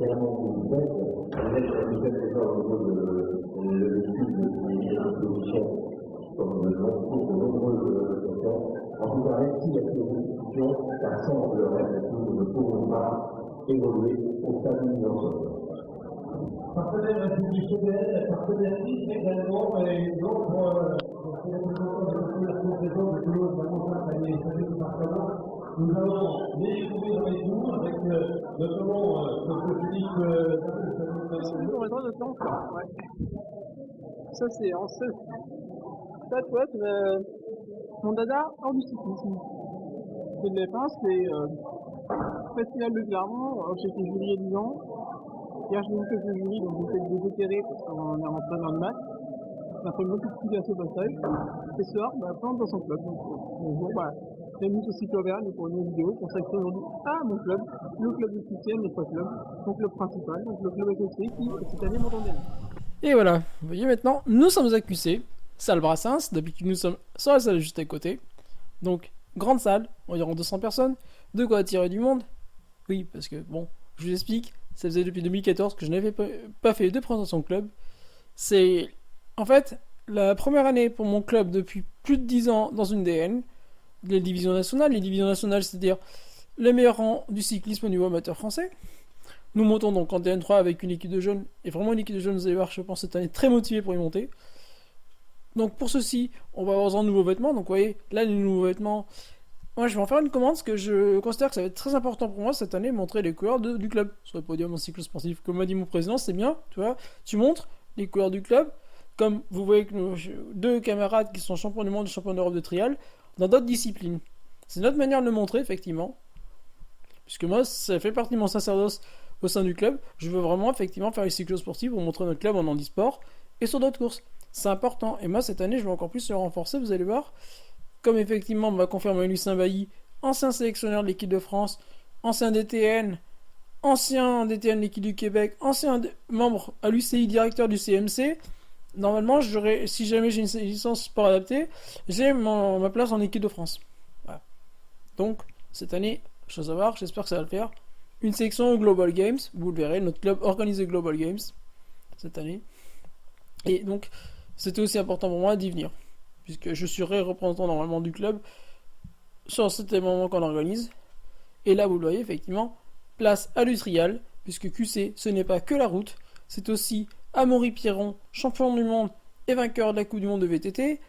également vous faites, vous êtes déjà au niveau de l'étude des expositions comme de nombreuses questions. En tout cas, même s'il y a ces institutions, ça semblerait que nous ne pouvons pas évoluer au stade où nous en sommes. Partenaire institutionnel, partenaire également, et d'autres, nous allons découvrir avec vous, avec notamment M. Philippe. Nous aurons le temps, ouais. Ça, c'est en ce. Ça, tu vois, c'est mon dada hors du cyclisme. C'est de l'F1, c'est Festival de Clermont. J'ai fait jury il y a 10 ans. Hier, j'ai vu quelques jurys, donc j'ai fait des déterrés parce qu'on est rentré dans le match. On a fait beaucoup de coups à ce passage. Et ce soir, plante dans son club. Donc, bon, voilà. J'ai mis aussi Auvergne pour une vidéo consacrée aujourd'hui à mon club, le club de soutien, les trois clubs, mon club principal, donc le club SSC qui, cette année, m'entend bien. Et voilà, vous voyez maintenant, nous sommes à QC, salle Brassens, d'habitude nous sommes sur la salle juste à côté. Donc, grande salle, environ 200 personnes, de quoi attirer du monde. Oui, parce que, bon, je vous explique, ça faisait depuis 2014 que je n'avais pas fait de présentation de club. C'est, en fait, la première année pour mon club depuis plus de 10 ans dans une DN, les divisions nationales. Les divisions nationales, c'est-à-dire les meilleurs rangs du cyclisme au niveau amateur français. Nous montons donc en DN3 avec une équipe de jeunes, et vraiment une équipe de jeunes, vous allez voir, je pense, cette année très motivée pour y monter. Donc pour ceci, on va avoir un nouveau vêtement. Donc vous voyez, là, les nouveaux vêtements, moi je vais en faire une commande, parce que je considère que ça va être très important pour moi cette année, montrer les couleurs du club. Sur le podium en cyclo-sportif, comme m'a dit mon président, c'est bien, tu vois, tu montres les couleurs du club. Comme vous voyez que nos deux camarades qui sont champions du monde et champions d'Europe de trial, dans d'autres disciplines. C'est notre manière de le montrer, effectivement. Puisque moi, ça fait partie de mon sacerdoce au sein du club. Je veux vraiment, effectivement, faire les cyclo-sportifs pour montrer notre club en handisport et sur d'autres courses. C'est important. Et moi, cette année, je vais encore plus le renforcer, vous allez voir. Comme, effectivement, m'a confirmé Lucien Bailly, ancien sélectionneur de l'équipe de France, ancien DTN de l'équipe du Québec, ancien membre à l'UCI, directeur du CMC. Normalement, si jamais j'ai une licence sport adapté, j'ai ma place en équipe de France. Voilà. Donc, cette année, chose à voir, j'espère que ça va le faire. Une section au Global Games, vous le verrez, notre club organise le Global Games cette année. Et donc, c'était aussi important pour moi d'y venir, puisque je serai représentant normalement du club sur cet événement qu'on organise. Et là, vous le voyez, effectivement, place à l'Utrial, puisque QC, ce n'est pas que la route, c'est aussi Amaury Pierron, champion du monde et vainqueur de la Coupe du Monde de VTT.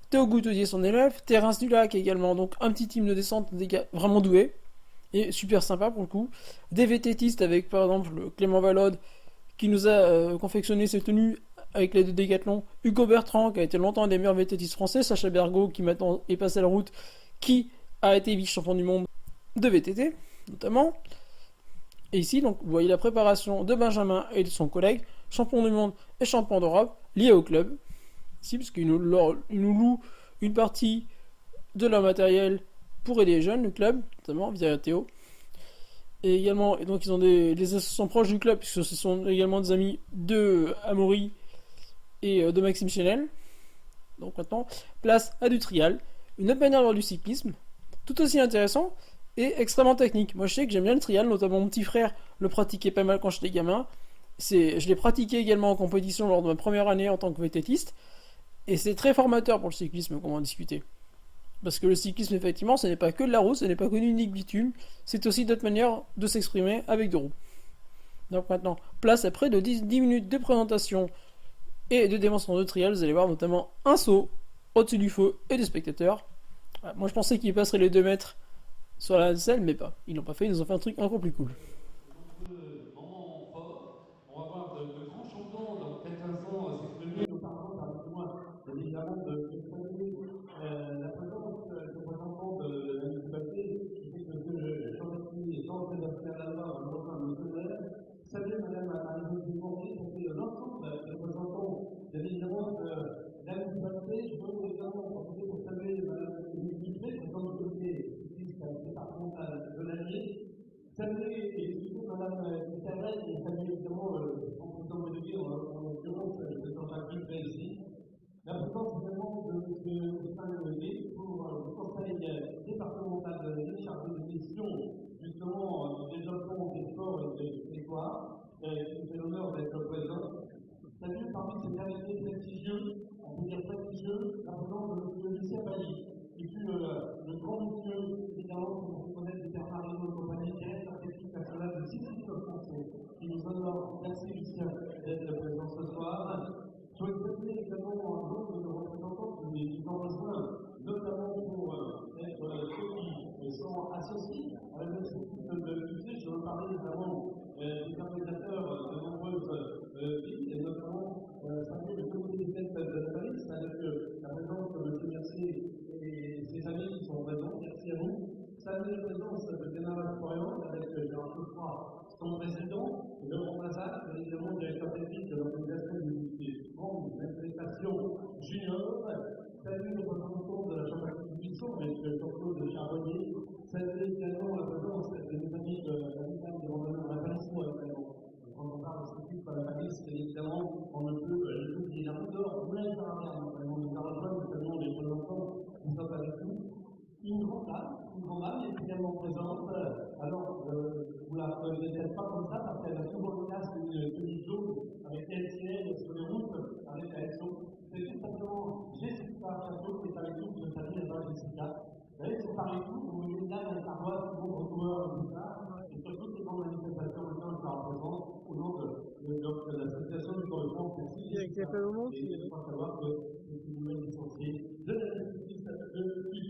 Théo Goutelier, son élève. Terrence Dulac également, donc un petit team de descente, des gars vraiment doués. Et super sympa pour le coup. Des VTTistes avec par exemple Clément Valode qui nous a confectionné ses tenues avec l'aide de Décathlon. Hugo Bertrand qui a été longtemps un des meilleurs VTTistes français. Sacha Bergot qui maintenant est passé à la route, qui a été vice-champion du monde de VTT notamment. Et ici, donc, vous voyez la préparation de Benjamin et de son collègue, champion du monde et champion d'Europe, liés au club. Ici, parce qu'ils nous louent une partie de leur matériel pour aider les jeunes, le club, notamment via Théo. Et également, et donc ils ont des associations proches du club, puisque ce sont également des amis de Amaury et de Maxime Chenel. Donc maintenant, place à du trial, une autre manière de voir du cyclisme, tout aussi intéressant et extrêmement technique. Moi je sais que j'aime bien le trial, notamment mon petit frère le pratiquait pas mal quand j'étais gamin. Je l'ai pratiqué également en compétition lors de ma première année en tant que VTTiste. Et c'est très formateur pour le cyclisme, qu'on va en discuter. Parce que le cyclisme, effectivement, ce n'est pas que de la roue, ce n'est pas que du unique bitume, c'est aussi d'autres manières de s'exprimer avec de roues. Donc maintenant, place à près de 10 minutes de présentation et de démonstration de trial. Vous allez voir notamment un saut au-dessus du feu et des spectateurs. Voilà, moi je pensais qu'ils passeraient les 2 mètres sur la selle, mais pas. Ils l'ont pas fait, ils nous ont fait un truc encore plus cool. Moment fort, on va voir de grands champions dans quelques instants s'exprimer. Nous parlons par besoin évidemment de saluer la présence du représentant de la municipalité, qui est M. Jean-Baptiste Jean-Sébastien Lama, un ancien missionnaire. Salut Madame Marie-Josée Dubourg, c'est l'ensemble des représentants de l'évidemment de la municipalité. Je veux également profiter pour saluer Madame Émilie Dupré, présidente du comité départemental de l'année. Saluer et surtout Madame Isabelle et saluer évidemment en président de dire en l'occurrence le Jean-Jacques Dupré ici. La présence également de M. Stéphane Leguet pour le conseil départemental de l'année chargé de gestion justement du développement des sports et des territoires. prestigieux, on peut dire prestigieux, la présence de Lucien Bailly, qui fut le grand monsieur, évidemment, pour vous connaître de Bernard Hinault et compagnie, directeur technique national de cyclisme français, qui nous honore. Merci Lucien d'être présent ce soir. Je souhaite saluer également un nombre de représentants qui nous ont rejoints, notamment pour être ceux qui sont associés à la type de musée. Je veux parler notamment des organisateurs de nombreuses villes, et notamment saluer le comité des fêtes de la Paris, avec la présence de M. Mercier et ses amis qui sont présents. Merci à vous. Saluer la présence de Démarrage Florian avec Gérard Coffroy, son président, et Laurent Mazat, évidemment directeur technique de l'organisation des grandes manifestations juniors. Saluer le représentant de la Chambre de Buisson avec Jean-Claude Charbonnier. Saluer également la présence de nos amis de la Ligue de randonneurs à la Palissou, également. Quand on parle de ce type à la Palisse, évidemment, on ne peut les randonneurs, vous l'avez parlé, notamment nous rejoindre, notamment les représentants qui sont avec nous. Une grande dame est également présente. Alors, vous la connaissez peut-être pas comme ça, parce qu'elle a souvent le casque de tenue jaune avec LCL sur les routes, avec la SO. C'est tout simplement Jessica Château qui est avec nous, je salue la Jessica. Vous voyez, c'est pareil tout, vous voyez là, dans les paroisses, tout le monde recouvre tout ça, et sur toutes les grandes manifestations, maintenant, je la représente au nom de l'association du Corps de France. Avec les phénomènes, et je crois savoir que c'est une nouvelle licenciée de la justice de QG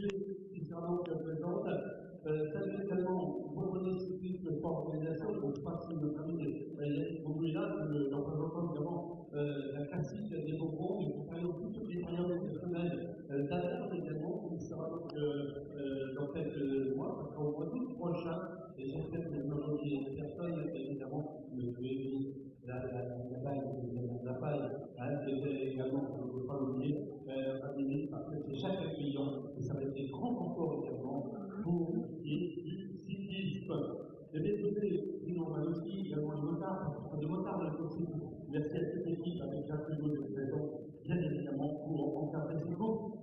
qui sera donc présente. Salut également Bourgogne Cyclisme Sport Organisation, donc je passe notre ami Bourgogne-là, le représentant évidemment la classique des Bourbons, et qui travaille aussi toutes les périodes exceptionnelles d'Adam également, qui sera donc dans quelques mois, parce qu'au mois d'août prochain, et j'espère que nous n'avons oublié personne, évidemment, la paille, également, on ne peut pas l'oublier, parce que c'est chaque client, et ça va être des grands concours également pour du cyclisme. Et bien écoutez, nous on a aussi également des motards de la course. Merci à cette équipe avec Jacques Hugo de présent, bien évidemment, pour encadrer ces courses.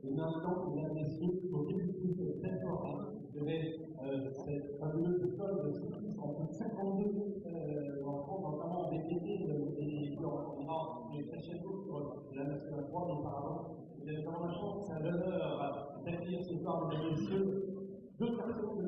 Et maintenant, on a des choses pour débuter cette belle soirée. Je vais cette fabuleuse école de cyclisme en plus de 52 en France, notamment en VTT, et on est très chers sur la Nationale 3, mais auparavant, vous avez vraiment la chance, c'est un honneur d'accueillir ce soir, mesdames et messieurs, deux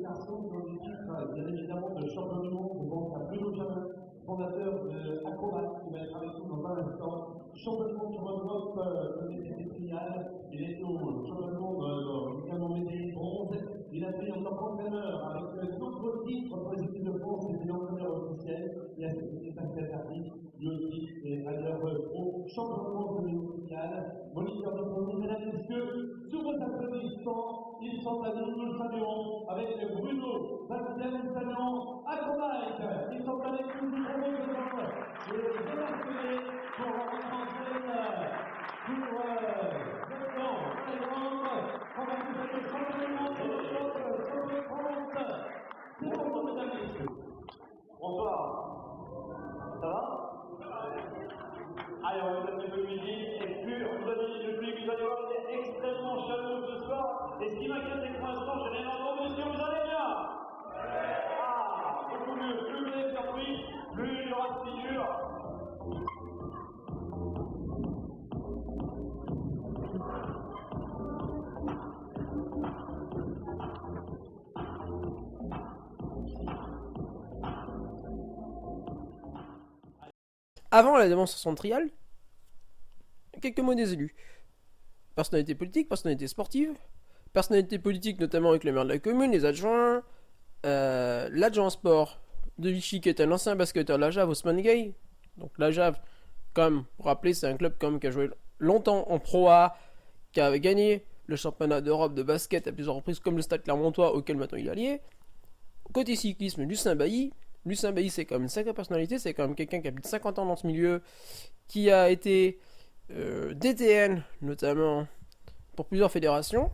garçons dans l'équipe, bien évidemment, de champion du monde, je pense à Bruno Jamin, fondateur de Acrobat, qui va être avec nous dans un instant. Champion du monde sur un bloc de trial, il est au champion du monde également médaillé bronze. Il a pris en tant qu'entraîneur avec d'autres titres pour les équipes de France, c'était l'entraîneur officiel. Il a été Pascal Tardy, lui aussi, et ailleurs au champion du monde de trial. Moniteur de monde, mesdames et messieurs, sous vos applaudissements, ils sont à nous, nous saluons avec Bruno, Bastien Saluant, Acrobike. Ils sont avec nous, nous prenons le temps de les remercier pour la rentrée pour maintenant, les grandes, on va vous faire le champion du monde sur le bloc, sur le France. C'est pour vous, mesdames et messieurs. Bonsoir. Ça va? Allez, on va mettre un peu de musique, et puis on vous a dit le public, vous allez voir, c'est extrêmement chaleureux ce soir, et ce qui m'inquiète, c'est que pour l'instant, je n'ai rien entendu, est-ce que vous allez bien? Ah, beaucoup mieux, plus vous êtes surpris, plus il y aura de figures. Avant la démonstration trial, quelques mots des élus. Personnalité politique, personnalité sportive, personnalité politique notamment avec le maire de la commune, les adjoints, l'adjoint sport de Vichy qui était un ancien basketteur de la Jave, Ousmane Gay. Donc la Jave, comme pour rappeler, c'est un club comme qui a joué longtemps en Pro A, qui avait gagné le championnat d'Europe de basket à plusieurs reprises, comme le Stade Clermontois auquel maintenant il est allié. Côté cyclisme, Lucien Bailly. Lucien Bailly, c'est quand même une sacrée personnalité, c'est quand même quelqu'un qui a plus de 50 ans dans ce milieu, qui a été DTN, notamment, pour plusieurs fédérations.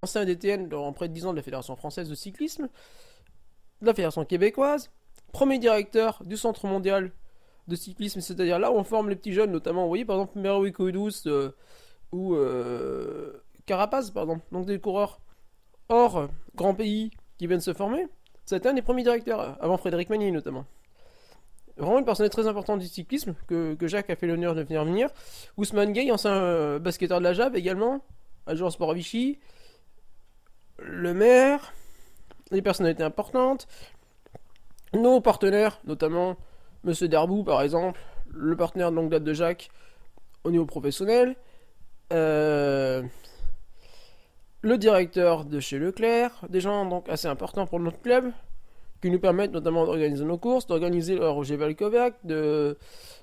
Ancien DTN dans près de 10 ans de la Fédération française de cyclisme, de la Fédération québécoise, premier directeur du Centre mondial de cyclisme, c'est-à-dire là où on forme les petits jeunes, notamment, vous voyez, par exemple, Meroui Koudous ou Carapaz, par exemple, donc des coureurs hors grand pays qui viennent se former. C'était un des premiers directeurs, avant Frédéric Magny notamment. Vraiment une personnalité très importante du cyclisme, que Jacques a fait l'honneur de venir. Ousmane Gueye, ancien basketteur de la JAB également, adjoint au sport à Vichy. Le maire, des personnalités importantes. Nos partenaires, notamment Monsieur Derbou par exemple, le partenaire de longue date de Jacques au niveau professionnel. Euh, le directeur de chez Leclerc, des gens donc assez importants pour notre club, qui nous permettent notamment d'organiser nos courses, d'organiser le Roger Valkovac,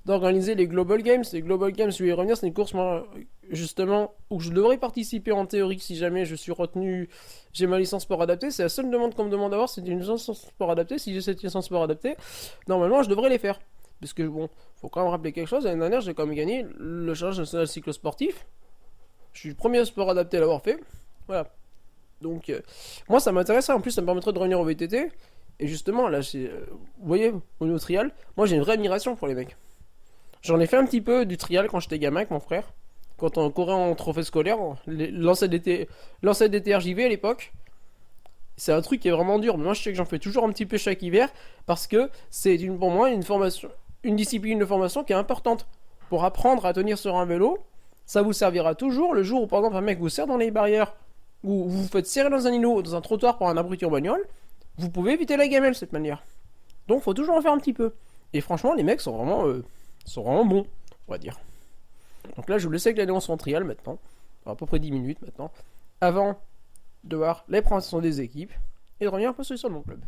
d'organiser les Global Games. Les Global Games, je vais y revenir, c'est une course, moi, justement, où je devrais participer en théorie si jamais je suis retenu, j'ai ma licence sport adapté. C'est la seule demande qu'on me demande d'avoir, c'est une licence sport adapté. Si j'ai cette licence sport adapté, normalement, je devrais les faire. Parce que, bon, faut quand même rappeler quelque chose, l'année dernière, j'ai quand même gagné le challenge national cyclosportif. Je suis le premier sport adapté à l'avoir fait. Voilà. Donc, moi, ça m'intéresse, en plus, ça me permettrait de revenir au VTT. Et justement, là, vous voyez, au niveau trial, moi j'ai une vraie admiration pour les mecs. J'en ai fait un petit peu du trial quand j'étais gamin avec mon frère. Quand on courait en trophée scolaire, l'ancêtre des TRJV à l'époque. C'est un truc qui est vraiment dur. Mais moi, je sais que j'en fais toujours un petit peu chaque hiver. Parce que c'est pour moi une formation, une discipline de formation qui est importante. Pour apprendre à tenir sur un vélo, ça vous servira toujours le jour où, par exemple, un mec vous serre dans les barrières, ou vous vous faites serrer dans un îlot, dans un trottoir par un abruti en bagnole. Vous pouvez éviter la gamelle de cette manière. Donc faut toujours en faire un petit peu. Et franchement, les mecs sont vraiment bons, on va dire. Donc là, je vous laisse avec la démonstration trial maintenant. À peu près 10 minutes maintenant. Avant de voir les présentations des équipes et de revenir un peu sur l'histoire de mon club.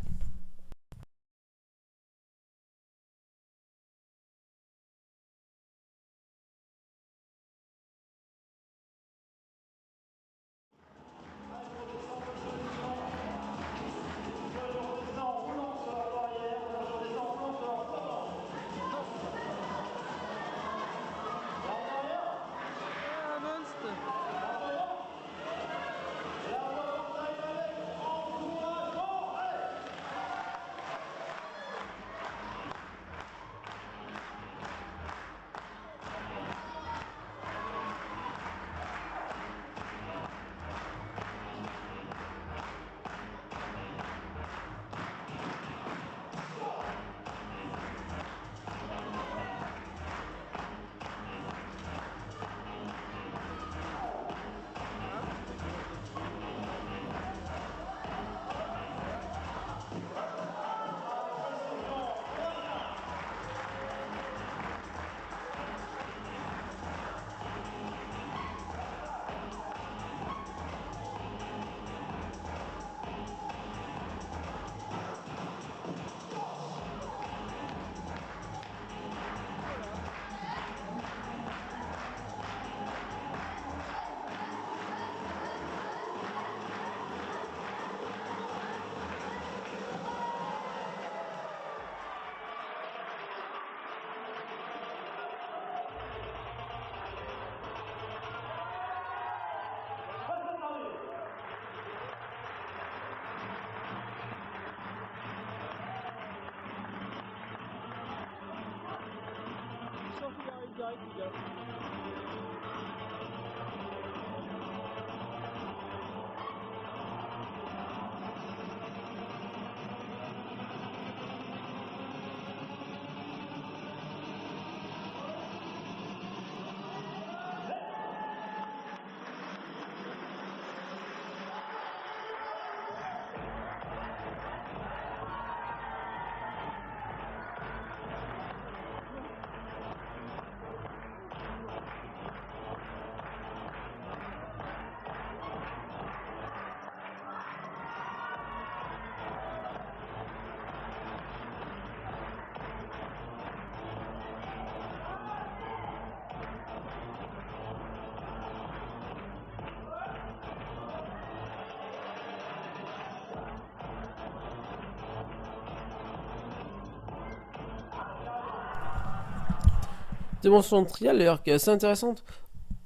Démonstration de trial d'ailleurs qui est assez intéressante.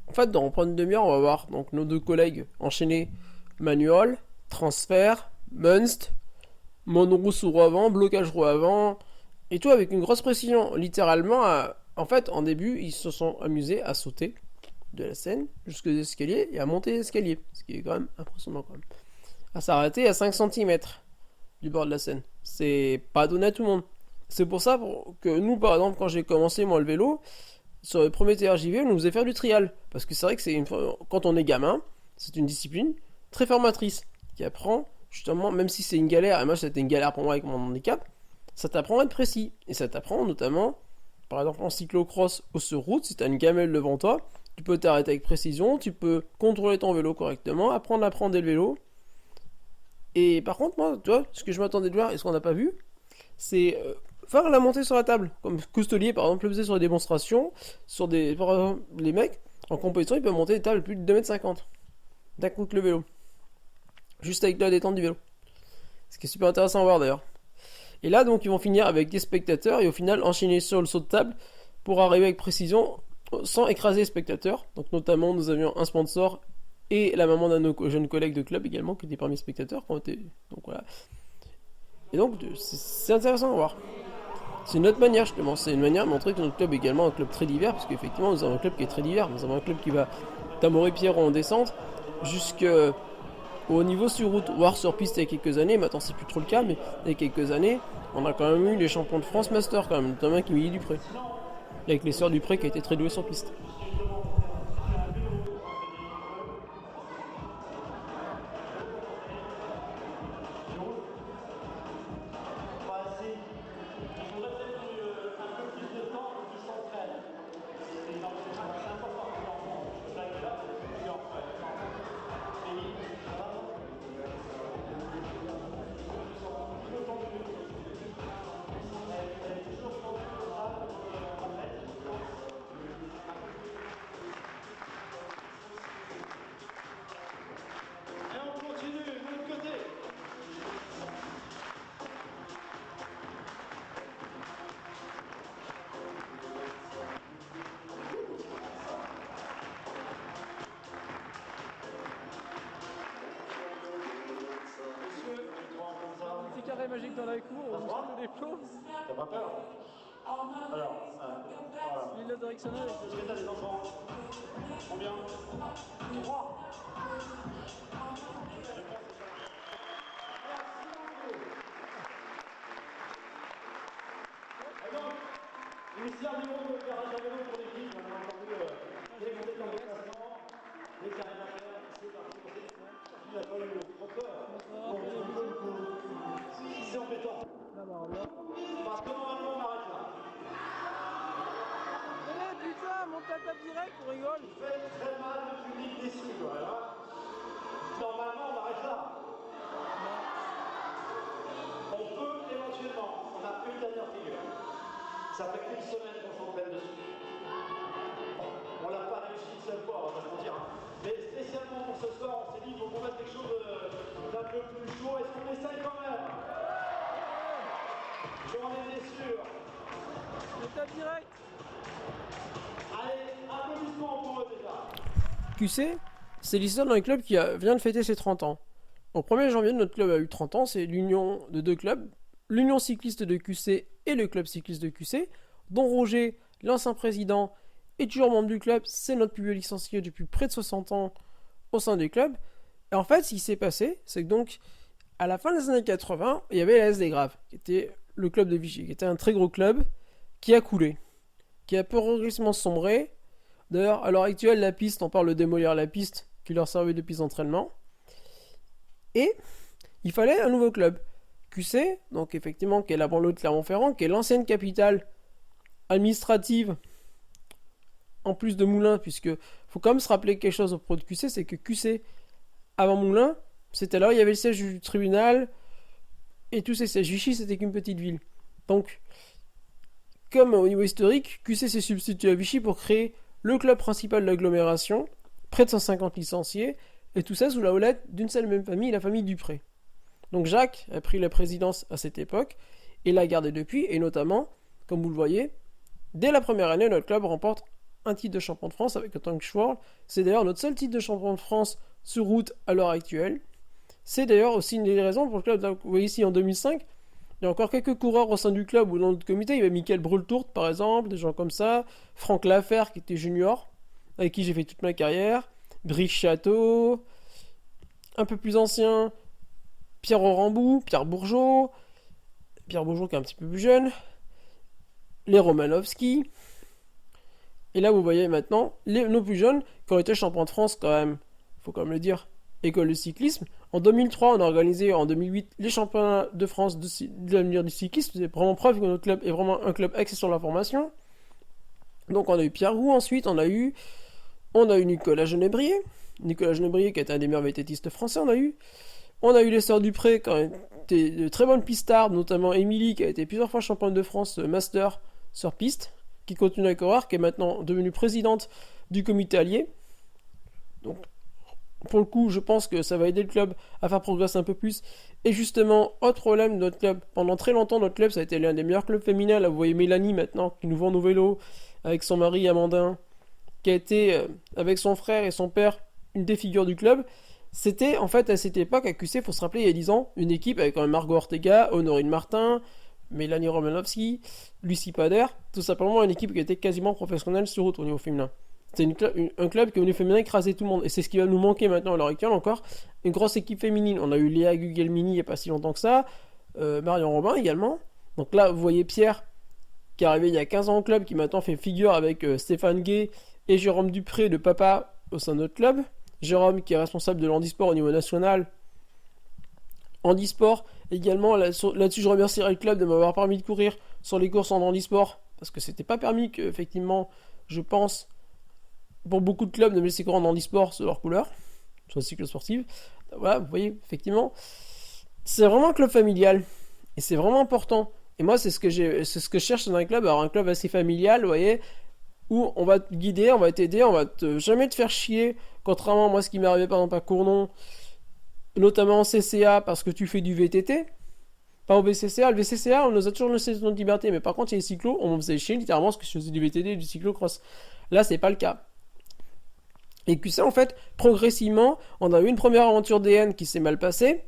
En fait, dans prendre une demi-heure, on va voir donc nos deux collègues enchaîner manuel, transfert, Munst, mono sous roue avant, blocage roue avant, et tout avec une grosse précision. Littéralement, en fait, en début, ils se sont amusés à sauter de la scène jusqu'aux escaliers et à monter l'escalier, ce qui est quand même impressionnant quand même. À s'arrêter à 5 cm du bord de la scène. C'est pas donné à tout le monde. C'est pour ça que nous, par exemple, quand j'ai commencé moi le vélo, sur le premier TRJV, on nous faisait faire du trial. Parce que c'est vrai que quand on est gamin, c'est une discipline très formatrice qui apprend, justement, même si c'est une galère, et moi c'était une galère pour moi avec mon handicap, ça t'apprend à être précis. Et ça t'apprend notamment, par exemple en cyclocross ou sur route, si tu as une gamelle devant toi, tu peux t'arrêter avec précision, tu peux contrôler ton vélo correctement, apprendre à prendre le vélo. Et par contre, moi, tu vois, ce que je m'attendais de voir et ce qu'on n'a pas vu, c'est faire la montée sur la table. Comme Coustelier, par exemple, le faisait sur les démonstrations, par exemple, les mecs, en compétition, ils peuvent monter des tables de plus de 2,50 m d'un coup que le vélo. Juste avec la détente du vélo. Ce qui est super intéressant à voir d'ailleurs. Et là, donc, ils vont finir avec des spectateurs et au final enchaîner sur le saut de table pour arriver avec précision sans écraser les spectateurs. Donc, notamment, nous avions un sponsor et la maman d'un de nos jeunes collègues de club également qui était parmi les spectateurs. Donc, voilà. Et donc, c'est intéressant à voir. C'est une autre manière, justement. C'est une manière de montrer que notre club est également un club très divers, parce qu'effectivement, nous avons un club qui est très divers. Nous avons un club qui va d'Amaury-Pierron en descente jusqu'au niveau sur route, voire sur piste il y a quelques années. Maintenant, c'est plus trop le cas, mais il y a quelques années, on a quand même eu les champions de France Master, quand même, notamment avec Émilie Dupré. Avec les sœurs Dupré qui a été très douée sur piste. Petit carré magique dans la cour, on bouscule les flots. T'as pas peur? Alors, voilà. L'île directionnelle. Est-ce que t'as des enfants? Combien? 3. Et donc, l'initiale du monde de garage à vélo pour l'équipe, on a entendu les montées dans le classement, les carrés d'affaires, c'est parti pour cette semaine. Il a pas eu trop peur. C'est embêtant. Parce que normalement on arrête là. Eh putain, monte à table direct, on rigole. Vous faites très mal le public déçu, quoi. Hein. Normalement on arrête là. On peut éventuellement, on a une dernière figure. Ça fait une semaine qu'on s'entraîne dessus. On l'a pas réussi une seule fois, on va se mentir. Mais spécialement pour ce soir, on s'est dit qu'il faut qu'on mette quelque chose d'un peu plus chaud. Est-ce qu'on essaye quand même? J'en étais sûr. Étape direct. Allez, applaudissements pour eux déjà. QC, c'est l'histoire d'un club qui vient de fêter ses 30 ans. Au 1er janvier, notre club a eu 30 ans, c'est l'union de deux clubs, l'union cycliste de QC et le club cycliste de QC, dont Roger, l'ancien président, est toujours membre du club, c'est notre plus vieux licencié depuis près de 60 ans au sein du club. Et en fait, ce qui s'est passé, c'est que donc, à la fin des années 80, il y avait la SD Grave, qui était le club de Vichy, qui était un très gros club, qui a coulé, qui a progressivement sombré. D'ailleurs, à l'heure actuelle, la piste, on parle de démolir la piste qui leur servait de piste d'entraînement. Et il fallait un nouveau club. QC, donc effectivement, qui est la banlieue de Clermont-Ferrand, qui est l'ancienne capitale administrative, en plus de Moulins, puisque faut quand même se rappeler quelque chose au propos de QC, c'est que QC, avant Moulins, c'était là où il y avait le siège du tribunal, et tous ces sièges. Vichy, c'était qu'une petite ville. Donc, comme au niveau historique, QC s'est substitué à Vichy pour créer le club principal de l'agglomération, près de 150 licenciés, et tout ça sous la houlette d'une seule même famille, la famille Dupré. Donc Jacques a pris la présidence à cette époque, et l'a gardé depuis, et notamment, comme vous le voyez, dès la première année, notre club remporte un titre de champion de France avec le Tank World. C'est d'ailleurs notre seul titre de champion de France sur route à l'heure actuelle. C'est d'ailleurs aussi une des raisons pour le club. Vous voyez ici en 2005, il y a encore quelques coureurs au sein du club ou dans notre comité. Il y avait Michael Brultourt par exemple, des gens comme ça. Franck Lafer qui était junior, avec qui j'ai fait toute ma carrière. Brice Château, un peu plus ancien, Pierre Orambou, Pierre Bourgeot qui est un petit peu plus jeune. les Romanovski. Et là, vous voyez maintenant nos plus jeunes qui ont été champions de France quand même, faut quand même le dire, école de cyclisme. En 2003, on a organisé en 2008 les championnats de France de l'avenir du cyclisme. C'est vraiment preuve que notre club est vraiment un club axé sur la formation. Donc on a eu Pierre Roux ensuite, on a eu Nicolas Genébrier. Nicolas Genébrier qui était un des meilleurs vététistes français, on a eu les sœurs Dupré qui ont été de très bonnes pistards, notamment Émilie qui a été plusieurs fois championne de France master sur piste, qui continue à courir, qui est maintenant devenue présidente du comité allié. Donc pour le coup, je pense que ça va aider le club à faire progresser un peu plus. Et justement, autre problème de notre club, pendant très longtemps, notre club, ça a été l'un des meilleurs clubs féminins. Là, vous voyez Mélanie maintenant, qui nous vend nos vélos, avec son mari Amandin, qui a été, avec son frère et son père, une des figures du club. C'était, en fait, à cette époque, à QC, il faut se rappeler, il y a 10 ans, une équipe avec quand même Margot Ortega, Honorine Martin, Mélanie Romanovski, Lucie Pader, tout simplement une équipe qui était quasiment professionnelle sur route au niveau féminin. C'est un club qui est venu féminin écraser tout le monde. Et c'est ce qui va nous manquer maintenant à l'heure actuelle encore. Une grosse équipe féminine. On a eu Léa Gugelmini il n'y a pas si longtemps que ça. Marion Robin également. Donc là, vous voyez Pierre qui est arrivé il y a 15 ans au club, qui maintenant fait figure avec Stéphane Gay et Jérôme Dupré, le papa, au sein de notre club. Jérôme qui est responsable de l'handisport au niveau national. Handisport également. Là-dessus, je remercierai le club de m'avoir permis de courir sur les courses en handisport. Parce que c'était pas permis qu'effectivement, je pense, pour beaucoup de clubs de me laisser courir en handisport sur leur couleur, sur le cycle sportif. Voilà, vous voyez, effectivement, c'est vraiment un club familial. Et c'est vraiment important. Et moi, c'est ce que je cherche dans un club, avoir un club assez familial, vous voyez, où on va te guider, on va t'aider, on va jamais te faire chier, contrairement à moi, ce qui m'est arrivé par exemple à Cournon, notamment en CCA, parce que tu fais du VTT, pas au VCCA. Le VCCA, on nous a toujours laissé notre liberté, mais par contre, il y a les cyclos, on me faisait chier littéralement parce que je faisais du VTT et du cyclocross. Là, c'est pas le cas. Et que ça, en fait, progressivement, on a eu une première aventure DN qui s'est mal passée.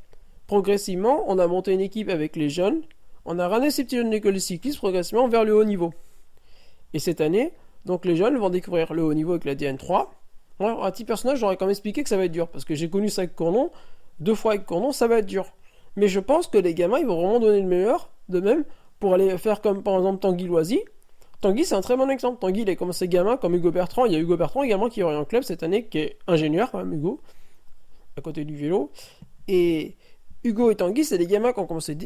Progressivement, on a monté une équipe avec les jeunes. On a ramené ces petits jeunes de l'école de cyclisme progressivement vers le haut niveau. Et cette année, donc les jeunes vont découvrir le haut niveau avec la DN3. Moi, à titre personnel, j'aurais quand même expliqué que ça va être dur. Parce que j'ai connu ça avec Cournon. 2 fois avec Cournon, ça va être dur. Mais je pense que les gamins, ils vont vraiment donner le meilleur de même pour aller faire comme par exemple Tanguy Loisy. Tanguy, c'est un très bon exemple. Tanguy, il a commencé gamin comme Hugo Bertrand. Il y a Hugo Bertrand également qui est en club cette année, qui est ingénieur quand même, Hugo, à côté du vélo. Et Hugo et Tanguy, c'est des gamins qui ont commencé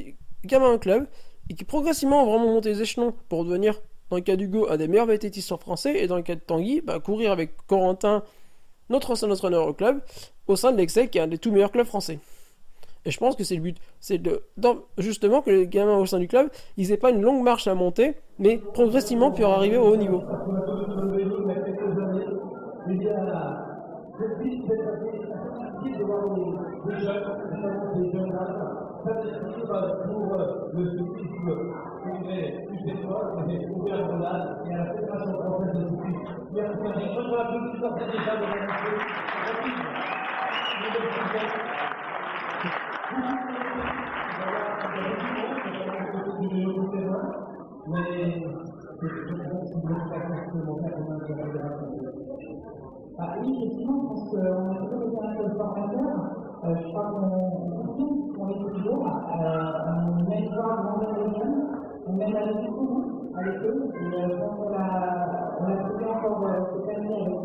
gamins en club et qui progressivement ont vraiment monté les échelons pour devenir, dans le cas d'Hugo, un des meilleurs VTTistes français. Et dans le cas de Tanguy, courir avec Corentin, notre ancien entraîneur au club, au sein de l'Excel, qui est un des tout meilleurs clubs français. Et je pense que c'est le but, c'est justement que les gamins au sein du club, ils n'aient pas une longue marche à monter, mais progressivement puis arriver au haut niveau. Oui, effectivement, je pense qu'on a toujours été un peu formateur. Je crois qu'on est toujours, on aime voir grandir les jeunes, on aime aller jusqu'au bout avec eux. Et je pense qu'on a trouvé encore cette année avec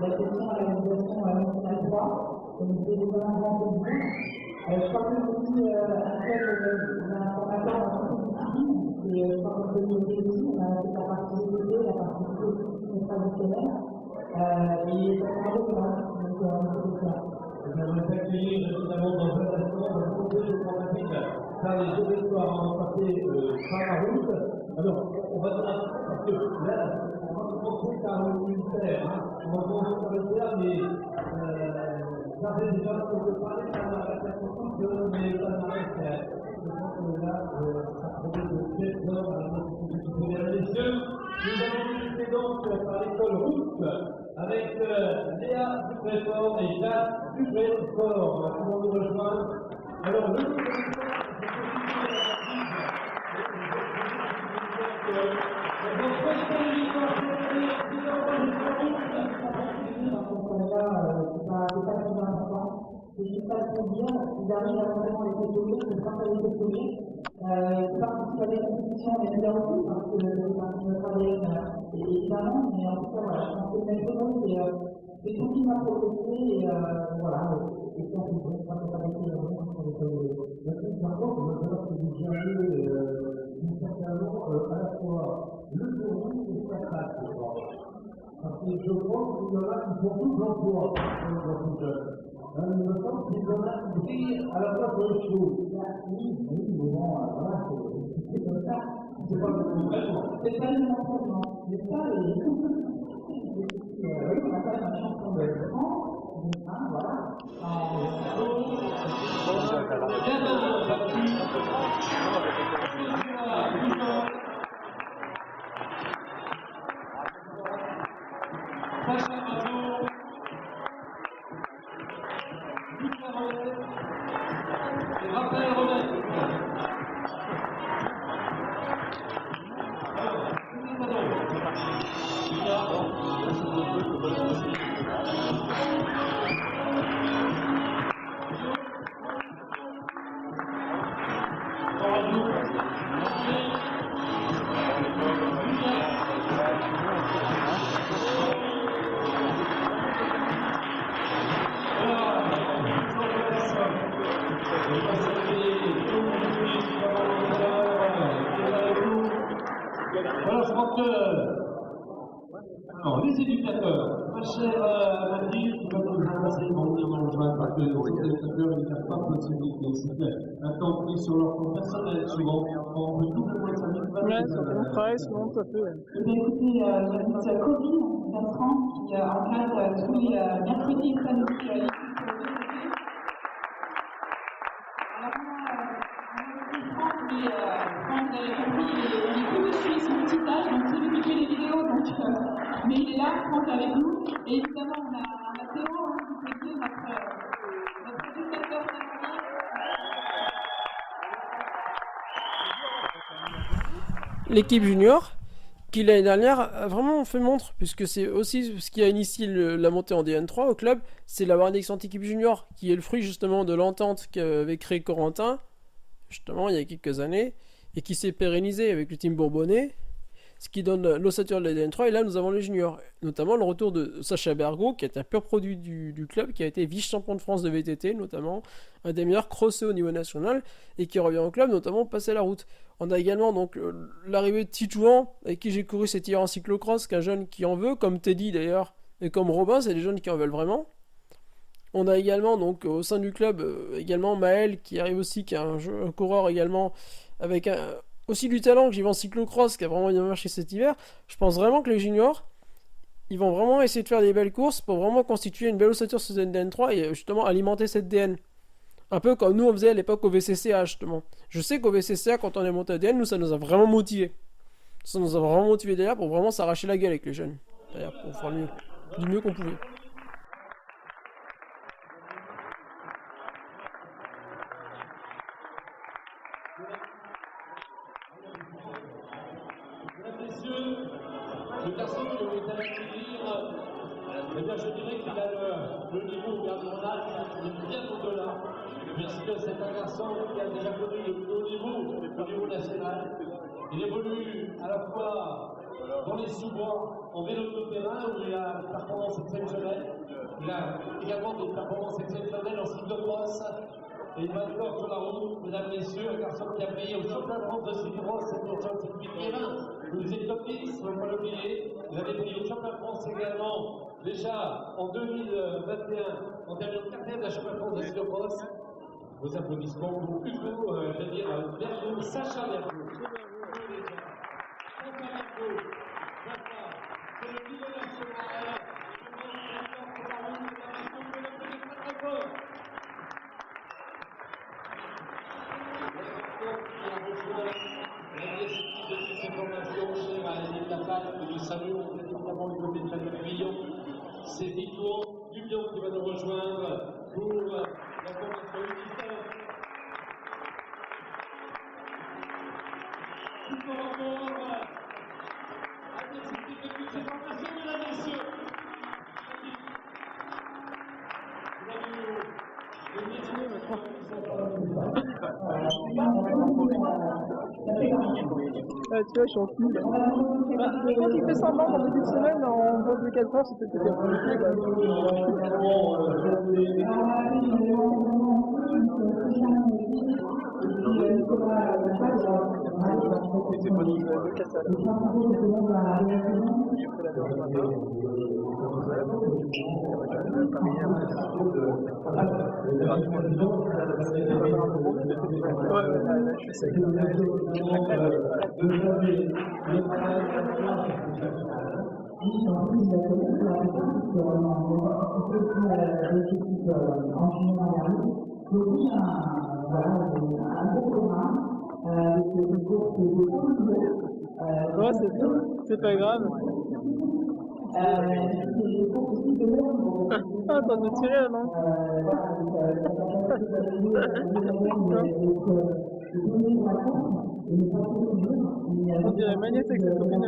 la question à la réalisation nationale 3, on était des grands positifs. Je crois que aussi un formateur dans toute discipline, et je crois qu'on peut le dire aussi, on a la partie CPT, la partie traditionnelle. Et ça fait un peu de temps. J'aimerais accueillir notamment dans un instant un projet de pratique par les jeux d'espoir en passé par la route. Alors, on va dire parce que là, on va commencer par le ministère. On va commencer par le ministère, mais ça fait déjà qu'on peut parler par la constitution, mais pas dans l'intérêt. Je pense que là, ça promet de très bien à la constitution. Mesdames et messieurs, nous allons discuter donc par l'école route avec Léa Dupré-Fort et Jacques Dupré-Fort. Comment nous rejoindre? Alors, le c'est pas trop bien, ils arrivent à vraiment les questionner, c'est pas les questionner. Je participe à des compétitions des médias aussi, parce que je travaille évidemment, mais en tout cas, voilà, je pense que le maître mot, c'est continuer à progresser et voilà, et faire une bonne préparation de la vie. Par contre, je veux que vous gériez d'une certaine manière à la fois le tournoi et le spectacle. Parce que je pense qu'il y en a qui font tout l'emploi dans tout jeune. Il me semble qu'il y en a qui brillent à la fois sur les choses. Oui, mais bon, voilà, c'est comme ça. C'est pas le entraînement. Mais ça, oui, on a quand même un champion de France, voilà. Voilà, je pense que alors, les éducateurs, ma chère Mathilde, qui va nous remplacer pour venir dans le joint, parce que les éducateurs, ils n'ont pas de possibilité. C'est un temps pris sur leur compte personnel, souvent, on peut doublement s'habituer. Ouais, sur ton travail, souvent ça fait. Écoutez, j'habite Coville, 4 ans, qui encadre tous les mercredis et samedis l'équipe VTT. Alors moi, mais quand vous avez compris, il est tout dessus, son petit âge, donc c'est lui qui fait les vidéos, donc, mais il est là, Franck est avec nous. Et évidemment, on a Théo, qui était notre éducateur salarié. L'équipe junior, qui l'année dernière a vraiment fait montre, puisque c'est aussi ce qui a initié la montée en DN3 au club, c'est la Warnix Anti-Équipe Junior, qui est le fruit justement de l'entente qu'avait créé Corentin, justement il y a quelques années, et qui s'est pérennisée avec le team Bourbonnais, ce qui donne l'ossature de la DN3, et là nous avons les juniors, notamment le retour de Sacha Bergot, qui est un pur produit du club, qui a été vice-champion de France de VTT, notamment un des meilleurs crossés au niveau national, et qui revient au club, notamment passer la route. On a également donc l'arrivée de Titouan, avec qui j'ai couru cet hiver en cyclocross, qu'un jeune qui en veut, comme Teddy d'ailleurs, et comme Robin, c'est des jeunes qui en veulent vraiment. On a également donc au sein du club également Maël qui arrive aussi, qui est un coureur également avec aussi du talent, que j'y vais en cyclocross, qui a vraiment bien marché cet hiver. Je pense vraiment que les juniors, ils vont vraiment essayer de faire des belles courses pour vraiment constituer une belle ossature sur cette DN3 et justement alimenter cette DN. Un peu comme nous on faisait à l'époque au VCCA justement. Je sais qu'au VCCA, quand on est monté à DN, nous ça nous a vraiment motivés. Ça nous a vraiment motivés d'ailleurs pour vraiment s'arracher la gueule avec les jeunes. D'ailleurs, pour faire mieux. Du mieux qu'on pouvait. Mesdames, messieurs, le garçon qui est allé dire, eh bien, je dirais qu'il a le niveau gardional qui est bien au-delà, puisque c'est un garçon qui a déjà connu le haut niveau, au niveau national. Il évolue à la fois dans les sous-bois, en vélo de terrain, où il a une performance exceptionnelle. Il a également des performances exceptionnelles en cyclocross. Et il va encore sur la route, mesdames, messieurs, un garçon qui a brillé au championnat de France de cyclocross, c'est au circuit Guérin. Vous les top 10, il ne faut pas l'oublier. Il avait brillé au championnat de France également, déjà en 2021, en terminant 4e de la championnat de France de cyclocross. Vos applaudissements pour Hugo, je vais dire, Bergot, Sacha Bergot. C'est le niveau national. Nous saluons évidemment le côté très brillant. C'est Titouan Dubion qui va nous rejoindre pour la formation unitaire. Tout encore à décider de toutes ces formations, mesdames et messieurs. Vous avez Ouais, tu vois, je suis en cul. Bah, quand il fait semblant qu'en début de semaine, en vote de 4 heures, c'était peut-être compliqué, quoi. C'était pas de casse à la j'ai pris la ce matin. Ouais, là, je suis sec. Ouais, c'est pas grave. Ah, t'en as tiré là, non? On dirait Magnus avec sa copine.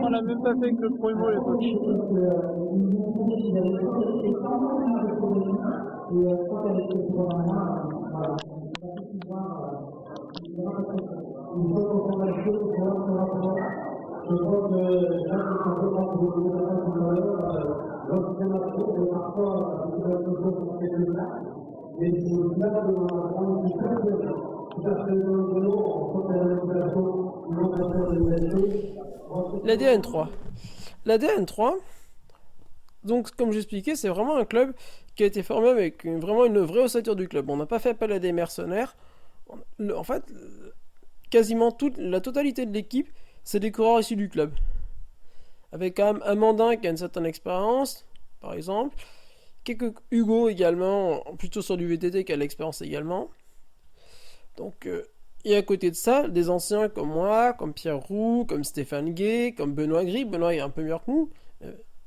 On l'a même pas fait avec le promo à l'époque. La DN3. La DN3, donc comme j'expliquais, c'est vraiment un club qui a été formé avec vraiment une vraie ossature du club. On n'a pas fait appel à des mercenaires. En fait, quasiment la totalité de l'équipe, c'est des coureurs issus du club. Avec quand même Amandin qui a une certaine expérience, par exemple. Hugo également, plutôt sur du VTT qui a l'expérience également. Donc, et à côté de ça, des anciens comme moi, comme Pierre Roux, comme Stéphane Gay, comme Benoît Gris. Benoît est un peu meilleur que nous.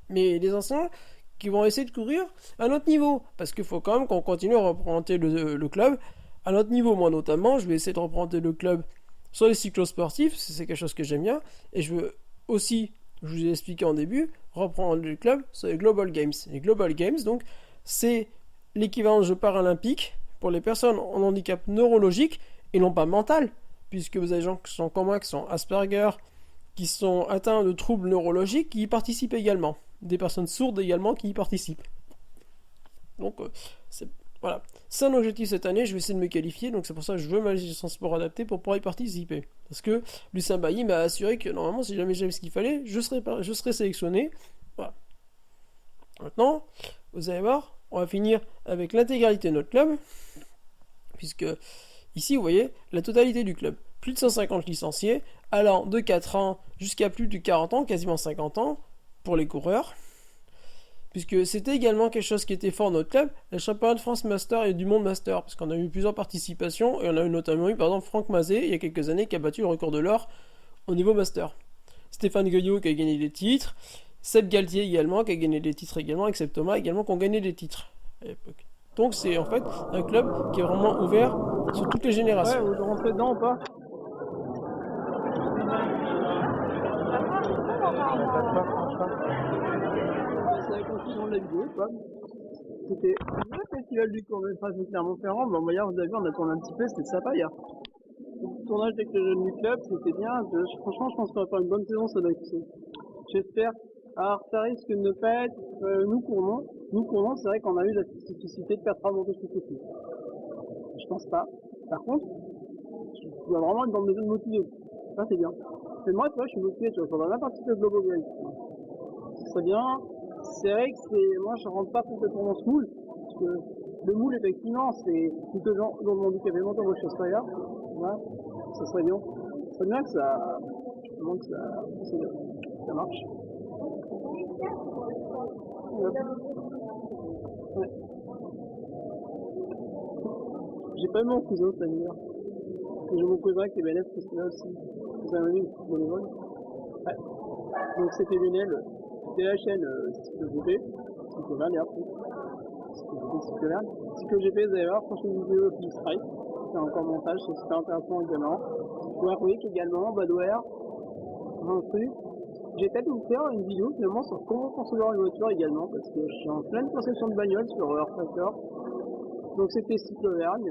Mais des anciens qui vont essayer de courir à notre niveau. Parce qu'il faut quand même qu'on continue à représenter le club à notre niveau. Moi notamment, je vais essayer de représenter le club sur les cyclosportifs, c'est quelque chose que j'aime bien. Et je veux aussi, je vous ai expliqué en début, reprendre le club sur les Global Games. Les Global Games, donc, c'est l'équivalent de Jeux paralympiques pour les personnes en handicap neurologique et non pas mental. Puisque vous avez des gens qui sont comme moi, qui sont Asperger, qui sont atteints de troubles neurologiques, qui y participent également. Des personnes sourdes également qui y participent. Donc, voilà. C'est un objectif cette année, je vais essayer de me qualifier, donc c'est pour ça que je veux ma licence sport adaptée pour pouvoir y participer. Parce que Lucien Bailly m'a assuré que normalement, si jamais j'avais ce qu'il fallait, je serais sélectionné. Voilà. Maintenant, vous allez voir, on va finir avec l'intégralité de notre club. Puisque, ici, vous voyez, la totalité du club. plus de 150 licenciés, allant de 4 ans jusqu'à plus de 40 ans, quasiment 50 ans, pour les coureurs. Puisque c'était également quelque chose qui était fort dans notre club, le championnat de France Master et du monde Master, parce qu'on a eu plusieurs participations, et on a eu notamment eu par exemple Franck Mazet, il y a quelques années, qui a battu le record de l'or au niveau Master. Stéphane Guyot qui a gagné des titres, Seb Galtier également, qui a gagné des titres également, avec Seb Thomas également, qui ont gagné des titres à l'époque. Donc c'est en fait un club qui est vraiment ouvert sur toutes les générations. Ouais, vous rentrez dedans ou pas? C'est la conclusion de la vidéo, quoi. C'était le festival du court-métrage de Clermont-Ferrand. Bon, d'ailleurs, vous avez vu, on a tourné un petit peu, c'était sympa hier. Le tournage avec les jeunes du club, c'était bien. Franchement, je pense qu'on va faire une bonne saison, ça doit être possible. J'espère. Alors, ça risque de ne pas être nous Cournon, c'est vrai qu'on a eu la spécificité de faire remonter ce côté. Je pense pas. Par contre, il doit vraiment être dans le besoin de motiver. Ça, c'est bien. Mais moi, tu vois, je suis motivé, tu vois, il faudrait même un petit peu de globo gris. Ce serait bien. C'est vrai que moi, je rentre pas complètement dans ce moule. Parce que le moule, effectivement, c'est plutôt dans le monde handicapé mental, moi, je serais là. Voilà. Ça serait bien. Ce serait bien que ça marche. Ouais. J'ai pas eu mon cousin cette année. J'ai mon cousin qui est bénévole, parce que là aussi, c'est un ami bénévole. Ouais. Donc c'était Lionel, c'était la chaîne CycleGP, CycleVerne et après. CycleVerne. CycleGP, vous allez voir, prochaine vidéo qui Stripe. C'est encore montage, c'est super intéressant également. Warwick également, Badware, un truc. J'ai peut-être vous faire une vidéo finalement sur comment concevoir une voiture également, parce que je suis en pleine conception de bagnole sur Earthtracker. Donc c'était CycleVerne.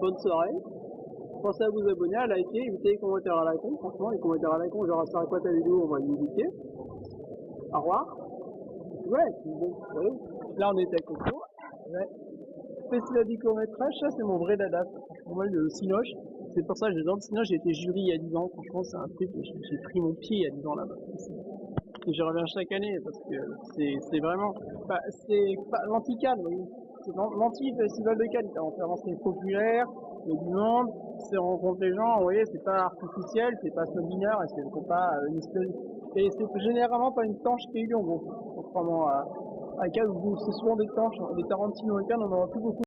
Bonne soirée. Pensez à vous abonner, à liker, évitez les commentaires à la con. Franchement, les commentaires à la con, genre ça quoi ta vidéo, on va les éviter. Au revoir. Ouais, bon, ouais. Là on était à Coco. Ouais. Festival du court-métrage, ça c'est mon vrai dada. Pour moi, le Cinoche, c'est pour ça que j'adore le Cinoche, j'ai été jury il y a 10 ans. Franchement, c'est un truc, j'ai pris mon pied il y a 10 ans là-bas. Et je reviens chaque année parce que c'est vraiment. Bah, c'est pas l'anti-Cannes, oui. C'est l'anti-festival de Cannes. C'est populaire, il y a du monde, c'est rencontre les gens, vous voyez, c'est pas artificiel, c'est pas snobineur, c'est pas une espèce. Et c'est généralement pas une tanche qui est eu, bon, contrairement à Cannes où c'est souvent des tanches, des Tarantino et Cannes, on en a plus beaucoup.